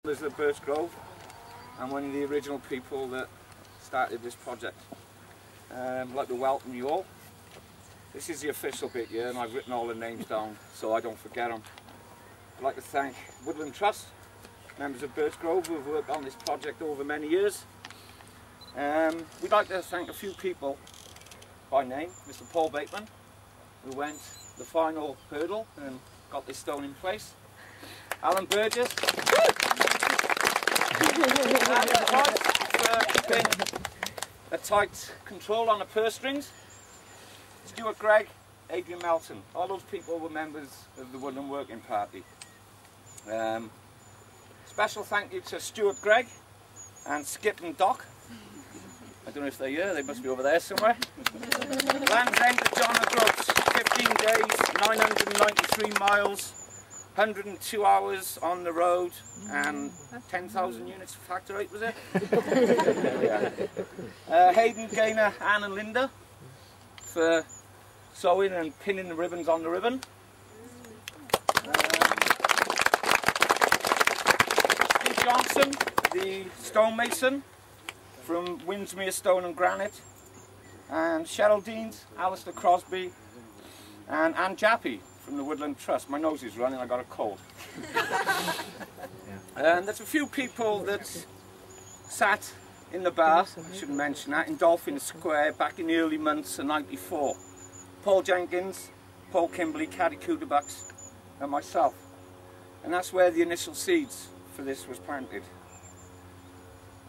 There's the Birchgrove. I'm one of the original people that started this project. I'd like to welcome you all. This is the official bit here, and I've written all the names down so I don't forget them. I'd like to thank Woodland Trusts, members of Birchgrove who have worked on this project over many years. We'd like to thank a few people by name. Mr. Paul Bateman, who went the final hurdle and got this stone in place. Alan Burgess, for keeping a tight control on the purse strings. Stuart Gregg, Adrian Melton, all those people were members of the Woodland Working Party. Special thank you to Stuart Gregg and Skip and Doc. I don't know if they're here, they must be over there somewhere. Land's End to John O'Groats, 15 days, 993 miles. 102 hours on the road and 10,000 units of factor rate, was it? Hayden, Gaynor, Anne and Linda for sewing and pinning the ribbons on the ribbon. Steve Johnson, the stonemason from Windsmere Stone and Granite. And Cheryl Deans, Alistair Crosby and Anne Jappy from the Woodland Trust. My nose is running, I got a cold. And there's a few people that sat in the bar, I shouldn't mention that, in Dolphin Square back in the early months of '94. Paul Jenkins, Paul Kimberley, Cady, Khudabux and myself. And that's where the initial seeds for this was planted.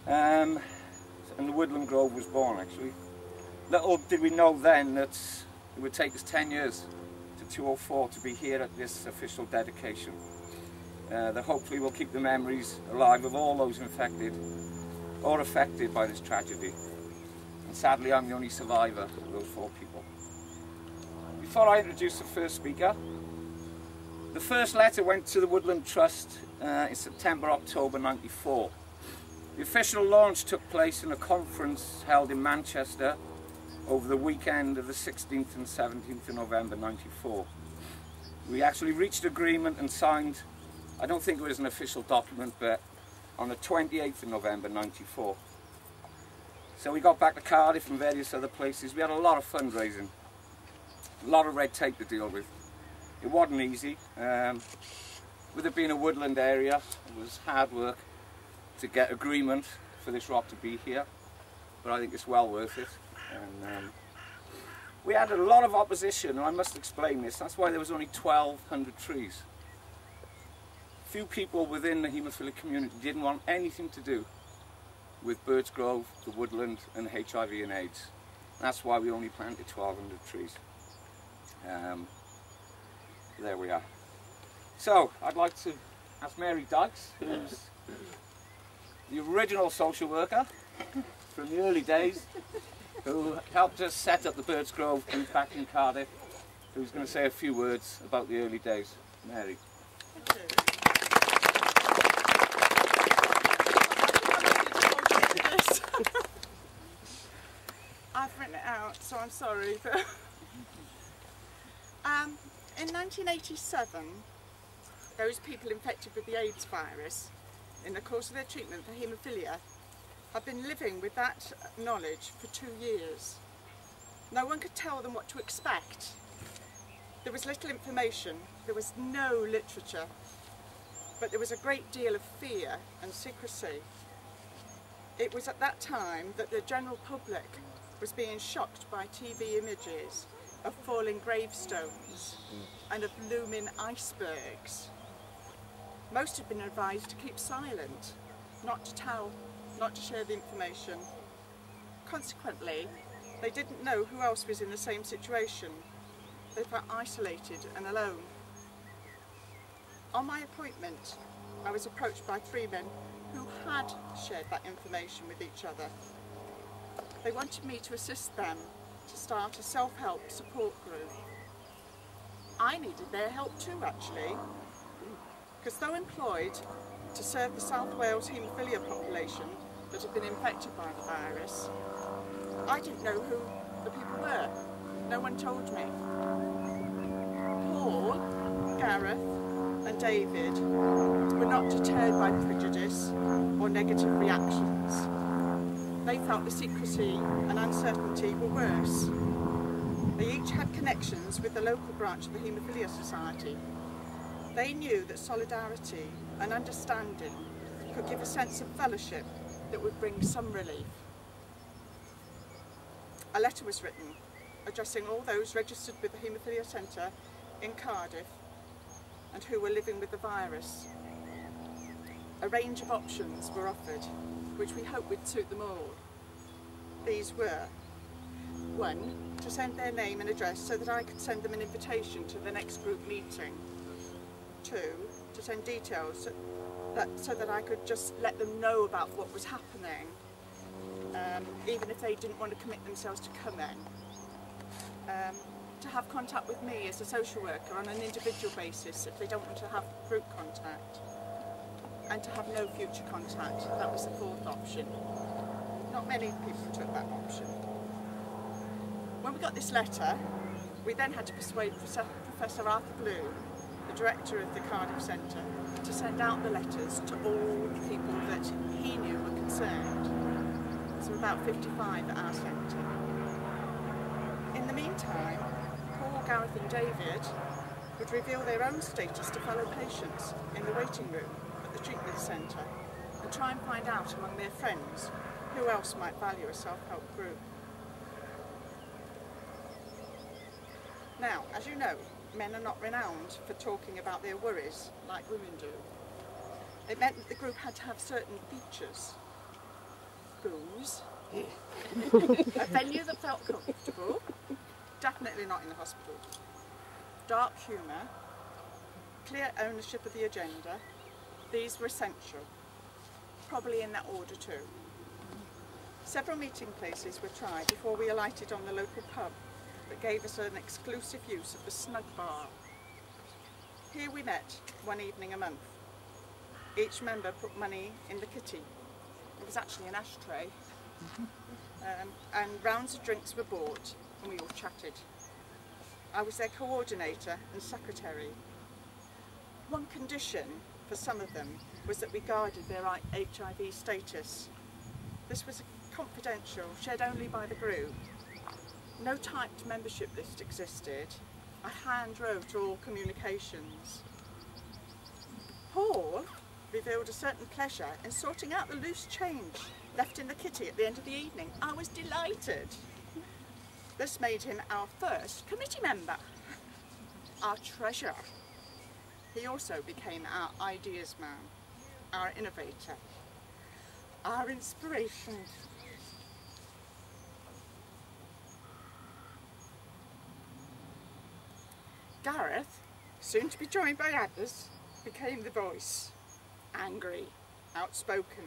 And the Woodland Grove was born actually. Little did we know then that it would take us 10 years 204 to be here at this official dedication. That hopefully will keep the memories alive of all those infected or affected by this tragedy. And sadly I'm the only survivor of those 4 people. Before I introduce the first speaker, the first letter went to the Woodland Trust in September, October '94. The official launch took place in a conference held in Manchester over the weekend of the 16th and 17th of November '94. We actually reached agreement and signed, I don't think it was an official document, but on the 28th of November '94. So we got back to Cardiff and various other places. We had a lot of fundraising, a lot of red tape to deal with. It wasn't easy. With it being a woodland area, it was hard work to get agreement for this rock to be here, but I think it's well worth it. And we had a lot of opposition, and I must explain this. That's why there was only 1,200 trees. Few people within the haemophilia community didn't want anything to do with Birchgrove, the woodland and HIV and AIDS. That's why we only planted 1,200 trees. There we are. So I'd like to ask Mary Dykes, who's the original social worker from the early days, who helped us set up the Birchgrove group back in Cardiff, who's going to say a few words about the early days. Mary. I've written it out, so I'm sorry. But in 1987, those people infected with the AIDS virus, in the course of their treatment for haemophilia, I've been living with that knowledge for 2 years. No one could tell them what to expect. There was little information, there was no literature, but there was a great deal of fear and secrecy. It was at that time that the general public was being shocked by TV images of falling gravestones and of looming icebergs. Most had been advised to keep silent, not to tell, not to share the information. Consequently, they didn't know who else was in the same situation. They felt isolated and alone. On my appointment, I was approached by 3 men who had shared that information with each other. They wanted me to assist them to start a self-help support group. I needed their help too, actually, because though employed to serve the South Wales haemophilia population that had been infected by the virus, I didn't know who the people were. No one told me. Paul, Gareth and David were not deterred by prejudice or negative reactions. They felt the secrecy and uncertainty were worse. They each had connections with the local branch of the Haemophilia Society. They knew that solidarity and understanding could give a sense of fellowship that would bring some relief. A letter was written addressing all those registered with the Haemophilia Centre in Cardiff and who were living with the virus. A range of options were offered, which we hope would suit them all. These were: 1, to send their name and address so that I could send them an invitation to the next group meeting. 2, to send details so that I could just let them know about what was happening, even if they didn't want to commit themselves to coming. To have contact with me as a social worker on an individual basis if they don't want to have group contact. And to have no future contact. That was the 4th option. Not many people took that option. When we got this letter, we then had to persuade Professor Arthur Bloom, the director of the Cardiff Centre, to send out the letters to all the people that he knew were concerned. So about 55 at our centre. In the meantime, Paul, Gareth and David would reveal their own status to fellow patients in the waiting room at the treatment centre and try and find out among their friends who else might value a self-help group. Now, as you know, men are not renowned for talking about their worries like women do. It meant that the group had to have certain features. Booze, a venue that felt comfortable, definitely not in the hospital, dark humour, clear ownership of the agenda. These were essential, probably in that order too. Several meeting places were tried before we alighted on the local pub that gave us an exclusive use of the snug bar. Here we met one evening a month. Each member put money in the kitty. It was actually an ashtray. And rounds of drinks were bought and we all chatted. I was their coordinator and secretary. One condition for some of them was that we guarded their HIV status. This was confidential, shared only by the group. No typed membership list existed. I hand wrote all communications. Paul revealed a certain pleasure in sorting out the loose change left in the kitty at the end of the evening. I was delighted. This made him our first committee member, our treasure. He also became our ideas man, our innovator, our inspiration. Gareth, soon to be joined by others, became the voice. Angry, outspoken,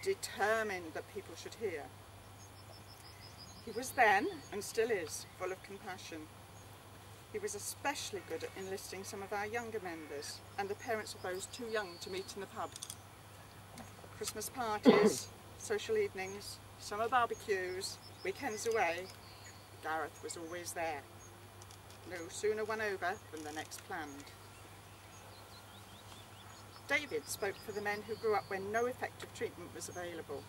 determined that people should hear. He was then, and still is, full of compassion. He was especially good at enlisting some of our younger members and the parents of those too young to meet in the pub. Christmas parties, social evenings, summer barbecues, weekends away, Gareth was always there. No sooner one over than the next planned. David spoke for the men who grew up when no effective treatment was available,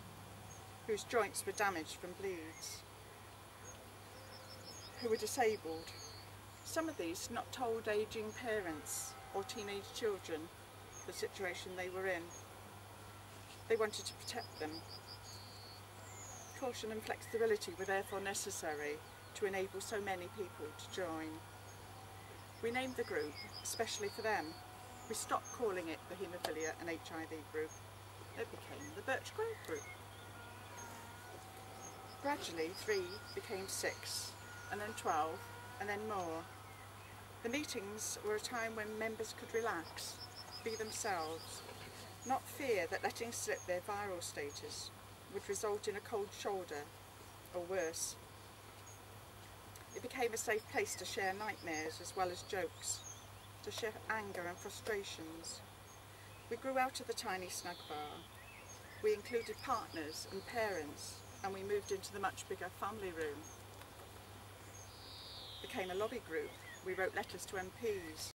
whose joints were damaged from bleeds, who were disabled. Some of these not told ageing parents or teenage children the situation they were in. They wanted to protect them. Caution and flexibility were therefore necessary to enable so many people to join. We named the group especially for them. We stopped calling it the Haemophilia and HIV group. It became the Birchgrove group. Gradually 3 became 6, and then 12, and then more. The meetings were a time when members could relax, be themselves, not fear that letting slip their viral status would result in a cold shoulder, or worse. It became a safe place to share nightmares as well as jokes, to share anger and frustrations. We grew out of the tiny snug bar. We included partners and parents, and we moved into the much bigger family room. Became a lobby group. We wrote letters to MPs,